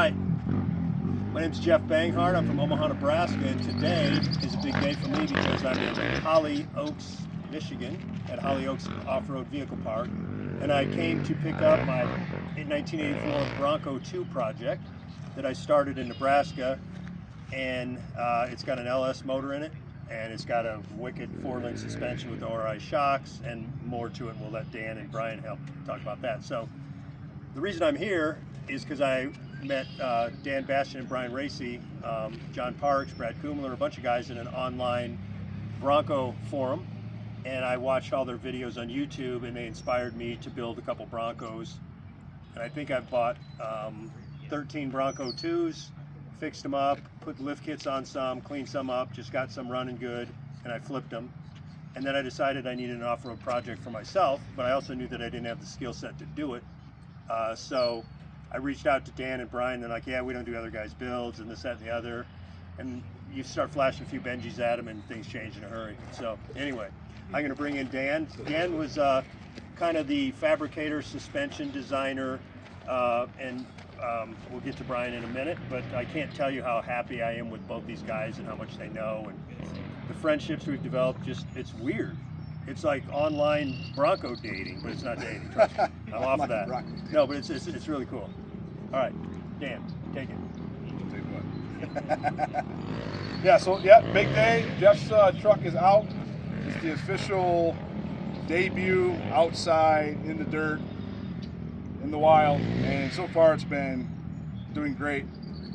right. My name's Jeff Banghart. I'm from Omaha, Nebraska, and today is a big day for me because I'm in Holly Oaks, Michigan, at Holly Oaks Off-Road Vehicle Park, and I came to pick up my 1984 Bronco 2 project that I started in Nebraska, and it's got an LS motor in it, and it's got a wicked 4-link suspension with ORI shocks, and more to it. We'll let Dan and Brian help talk about that. So the reason I'm here is because I met Dan Bastian and Brian Racy, John Parks, Brad Kumler, a bunch of guys in an online Bronco forum, and I watched all their videos on YouTube, and they inspired me to build a couple Broncos. And I think I've bought 13 Bronco 2s, fixed them up, put lift kits on some, cleaned some up, just got some running good, and I flipped them. And then I decided I needed an off-road project for myself, but I also knew that I didn't have the skill set to do it. So I reached out to Dan and Brian. They're like, yeah, we don't do other guys' builds and this, that, and the other. And you start flashing a few Benjis at them and things change in a hurry. So anyway, I'm going to bring in Dan. Dan was kind of the fabricator, suspension designer, and we'll get to Brian in a minute, but I can't tell you how happy I am with both these guys and how much they know. And the friendships we've developed, it's weird. It's like online Bronco dating, but it's not dating. Trust me. I'm off of that. No, but it's really cool. All right, Dan, take it. Take what? Big day. Jeff's truck is out. It's the official debut outside in the dirt, in the wild, and so far it's been doing great.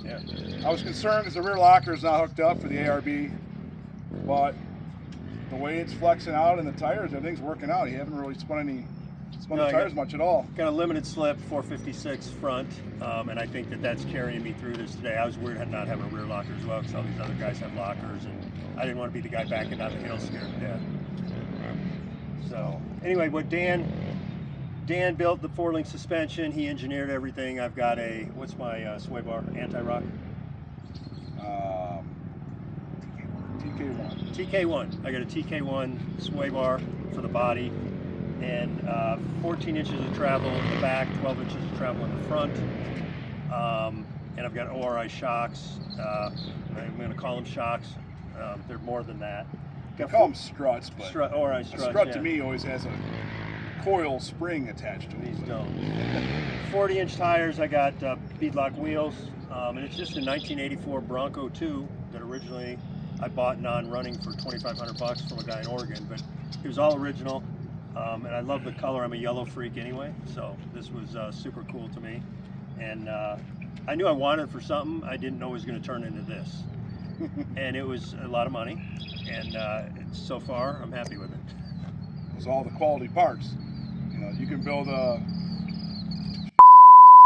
Yeah. I was concerned because the rear locker is not hooked up for the ARB, but the way it's flexing out and the tires, everything's working out. You haven't really spun the tires much at all. Got a limited slip 456 front, and I think that's carrying me through this today. I was worried not having a rear locker as well because all these other guys have lockers, and I didn't want to be the guy backing down the hill scared to death. So anyway, what Dan built the 4-link suspension. He engineered everything. I've got what's my sway bar? Anti-rock? TK1. TK1. I got a TK1 sway bar for the body, and 14 inches of travel in the back, 12 inches of travel in the front. And I've got ORI shocks. I'm going to call them shocks. They're more than that. I call them struts, but ORI struts. A strut to me always has a coil spring attached to it. These don't. 40-inch tires. I got beadlock wheels, and it's just a 1984 Bronco 2 that originally I bought non-running for $2,500 from a guy in Oregon, but it was all original, and I love the color. I'm a yellow freak anyway, so this was super cool to me, and I knew I wanted it for something. I didn't know it was going to turn into this, and it was a lot of money, and so far I'm happy with it. It was all the quality parts. You know, you can build a all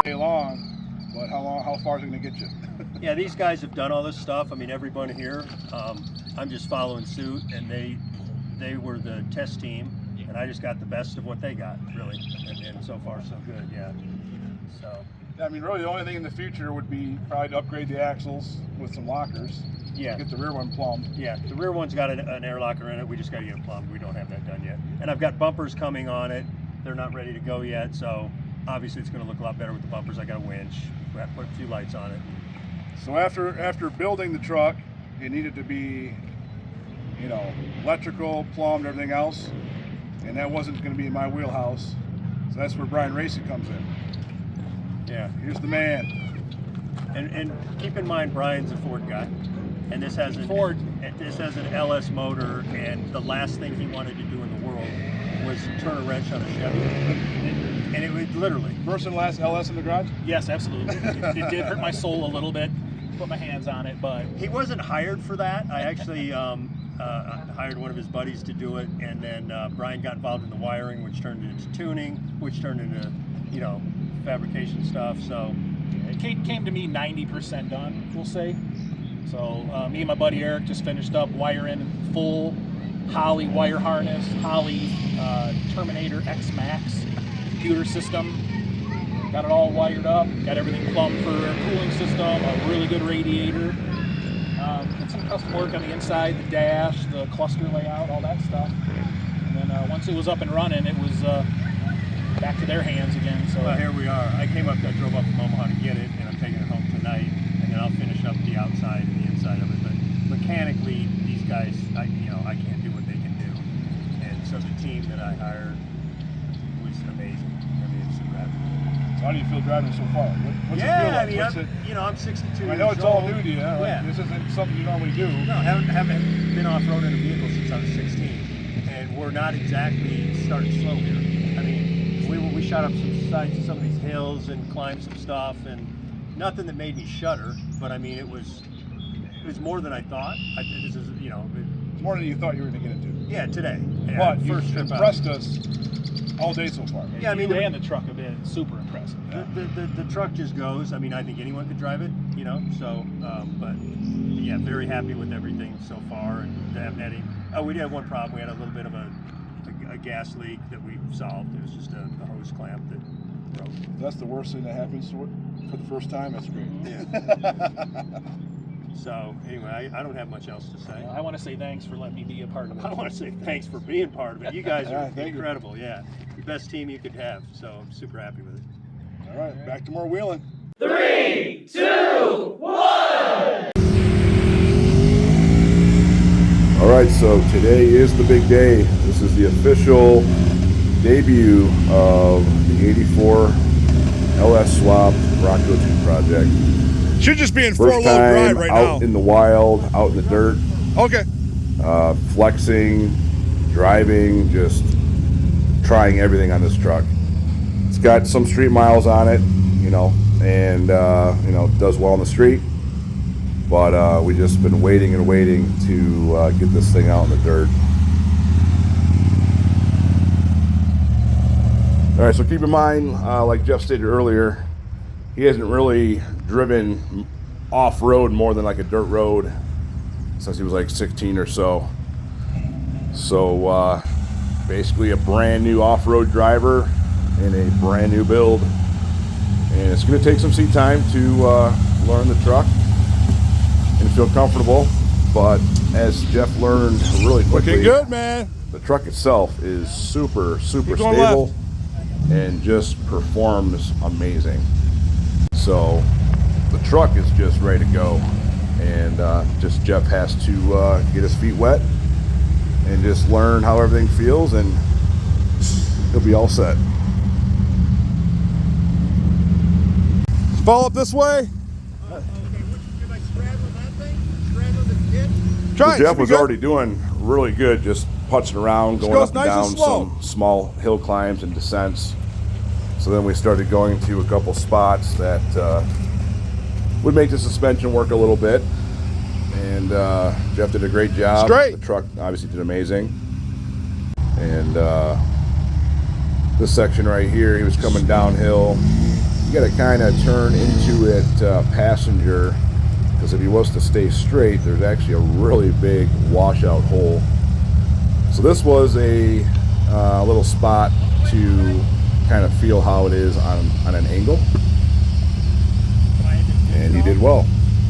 day long, but how far is it going to get you? Yeah, these guys have done all this stuff. I mean, everyone here, I'm just following suit, and they were the test team, and I just got the best of what they got, really, and so far so good, yeah. So. I mean, really the only thing in the future would be probably to upgrade the axles with some lockers. Yeah. Get the rear one plumbed. Yeah, the rear one's got an air locker in it. We just got to get it plumbed. We don't have that done yet. And I've got bumpers coming on it. They're not ready to go yet, so obviously it's going to look a lot better with the bumpers. I got a winch. We have to put a few lights on it. So after building the truck, it needed to be, electrical, plumbed, everything else, and that wasn't going to be in my wheelhouse. So that's where Brian Racy comes in. Yeah. Here's the man. And keep in mind, Brian's a Ford guy, and this has an LS motor, and the last thing he wanted to do in the world was turn a wrench on a Chevy. And it was literally. First and last LS in the garage? Yes, absolutely. It did hurt my soul a little bit, put my hands on it, but... He wasn't hired for that. I actually hired one of his buddies to do it, and then Brian got involved in the wiring, which turned into tuning, which turned into, fabrication stuff, so... It came to me 90% done, we'll say. So me and my buddy Eric just finished up wiring full Holley wire harness, Holley Terminator X Max computer system. Got it all wired up, got everything plumbed for a cooling system, a really good radiator. Did some custom work on the inside, the dash, the cluster layout, all that stuff. And then once it was up and running, it was back to their hands again. So well, here we are. I drove up from Omaha to get it, and I'm taking it home today. finish up the outside and the inside of it. But mechanically, these guys, I can't do what they can do. And so the team that I hired was amazing. I mean, it's super happy. So how do you feel driving so far? What's it feel Yeah, like? I mean, I'm 62 I know years it's all old. new to you. Like, Yeah. this isn't something you normally do. No, haven't been off-road in a vehicle since I was 16, and we're not exactly starting slow here. I mean, we shot up some sides of some of these hills and climbed some stuff, and nothing that made me shudder. But I mean, it was more than I thought. This is, It's more than you thought you were going to get into. yeah, today. Yeah, But you first trip out. impressed us all day so far. Yeah, I mean, you and the truck have been super impressive. The truck just goes. I mean, I think anyone could drive it, so, but yeah, very happy with everything so far, and haven't had any. Oh, we did have one problem. We had a little bit of a gas leak that we solved. It was just a hose clamp that broke. That's the worst thing that happens to it for the first time. That's great. Yeah. So anyway, I don't have much else to say. I want to say thanks for letting me be a part of it. I want to say thanks for being part of it. You guys are Thank you. incredible. Yeah, the best team you could have. So I'm super happy with it. All right, back to more wheeling. 3, 2, 1. All right, so today is the big day. This is the official debut of the 84 LS Swapped Bronco 2 project. Should just be in First four-load time drive right out now. in the wild, out in the dirt, Okay. flexing, driving, just trying everything on this truck. It's got some street miles on it, and does well on the street. But we just been waiting and waiting to get this thing out in the dirt. All right, so keep in mind, like Jeff stated earlier, he hasn't really driven off-road more than like a dirt road since he was like 16 or so. So basically a brand new off-road driver in a brand new build. And it's gonna take some seat time to learn the truck and feel comfortable. But as Jeff learned really quickly, Looking good, man. the truck itself is super Keep going stable and just performs amazing. So the truck is just ready to go, and just Jeff has to get his feet wet and just learn how everything feels, and he'll be all set. Follow up this way. Am I straddling that thing? Straddling the ditch? Try it. Jeff Should be was good. already doing really good, just putzing around, going goes up and nice and down slow. some small hill climbs and descents. So then we started going to a couple spots that would make the suspension work a little bit. And Jeff did a great job. Straight. The truck obviously did amazing. And this section right here, he was coming downhill. You got to kind of turn into it passenger, because if he was to stay straight, there's actually a really big washout hole. So this was a little spot to kind of feel how it is on an angle, and he did well.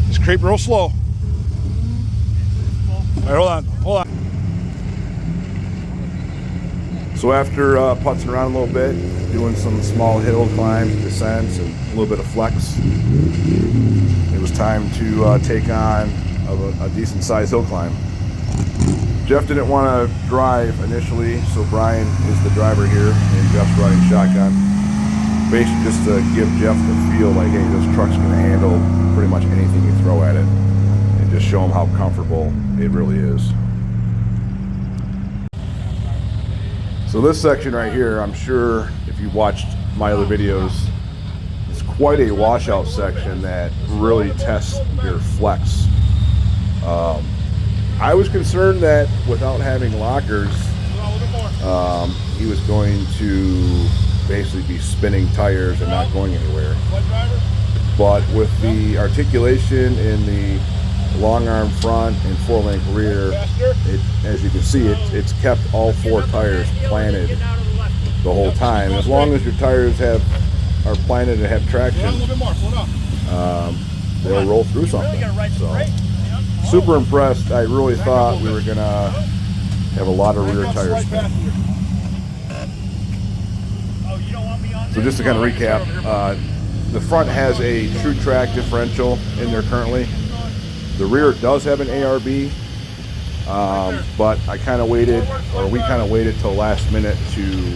Just creep real slow. All right, hold on. So after putzing around a little bit, doing some small hill climbs, descents, and a little bit of flex, it was time to take on a decent sized hill climb. Jeff didn't want to drive initially, so Brian is the driver here, and Jeff's riding shotgun. Basically just to give Jeff the feel like, hey, this truck's going to handle pretty much anything you throw at it, and just show him how comfortable it really is. So this section right here, I'm sure if you watched my other videos, it's quite a washout section that really tests your flex. I was concerned that without having lockers, he was going to basically be spinning tires and not going anywhere. But with the articulation in the long arm front and 4-link rear, as you can see, it's kept all 4 tires planted the whole time. As long as your tires are planted and have traction, they'll roll through something. So, super impressed. I really thought we were gonna have a lot of rear tire spin. So just to kind of recap, the front has a true track differential in there currently. The rear does have an ARB, but I kind of waited, or we kind of waited till last minute to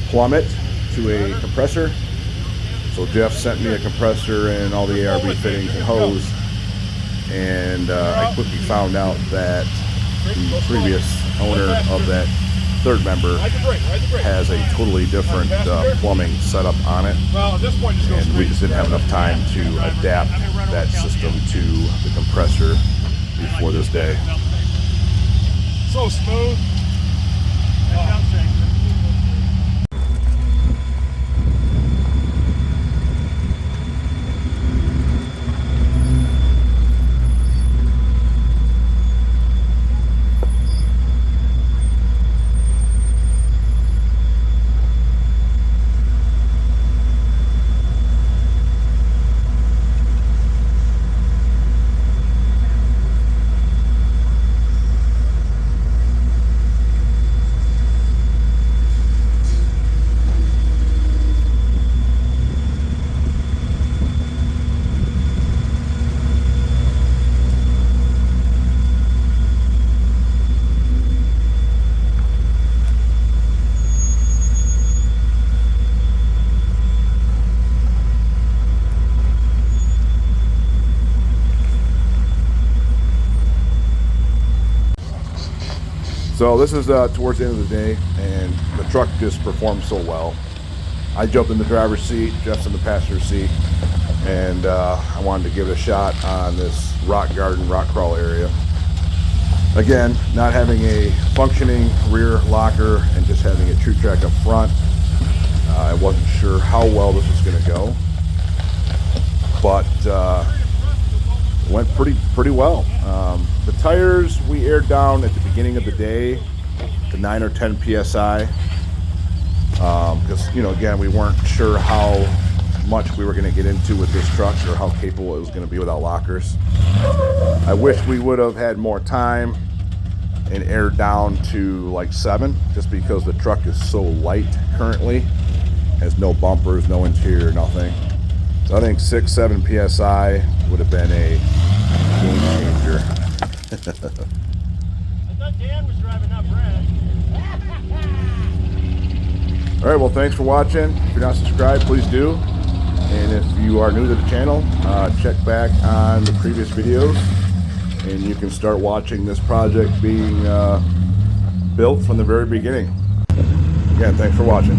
plumb it to a compressor. So Jeff sent me a compressor and all the ARB fittings and hose, and I quickly found out that the previous owner of that third member has a totally different plumbing setup on it, and we just didn't have enough time to adapt that system to the compressor before this day. So smooth. So this is towards the end of the day, and the truck just performed so well. I jumped in the driver's seat, Jeff's in the passenger seat, and I wanted to give it a shot on this rock garden, rock crawl area. Again, not having a functioning rear locker and just having a true track up front, I wasn't sure how well this was going to go, but went pretty well. The tires we aired down at the beginning of the day to 9 or 10 psi, because again, we weren't sure how much we were going to get into with this truck or how capable it was going to be without lockers. I wish we would have had more time and aired down to like 7, just because the truck is so light currently, has no bumpers, no interior, nothing. So I think 6-7 psi would have been a game changer. I thought Dan was driving up red. All right, well, thanks for watching. If you're not subscribed, please do. And if you are new to the channel, check back on the previous videos, and you can start watching this project being built from the very beginning. Again, thanks for watching.